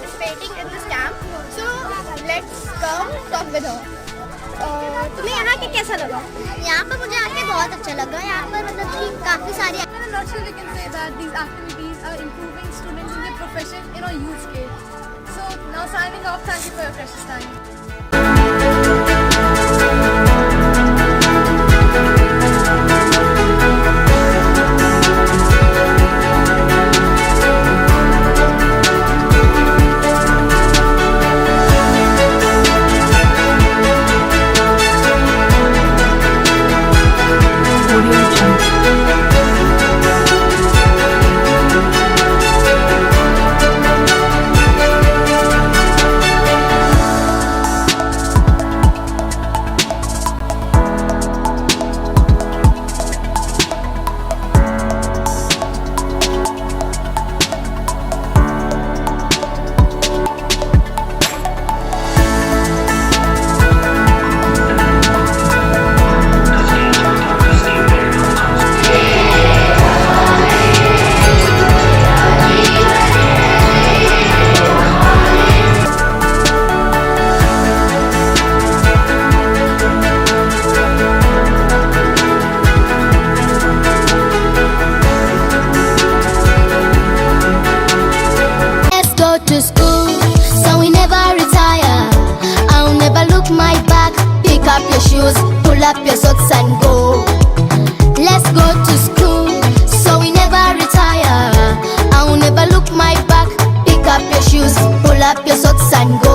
participating in this camp. So let's come talk with her. तुम्हें यहाँ के कैसा लगा? यहाँ पर मुझे आके बहुत अच्छा लगा. यहाँ पर मतलब कि काफ़ी सारी In a nutshell, we can say that these activities are improving students in their profession in a huge scale. So now signing off, thank you for your precious time. to school, so we never retire. I'll never look my back. Pick up your shoes, pull up your socks and go. Let's go to school, so we never retire. I'll never look my back. Pick up your shoes, pull up your socks and go.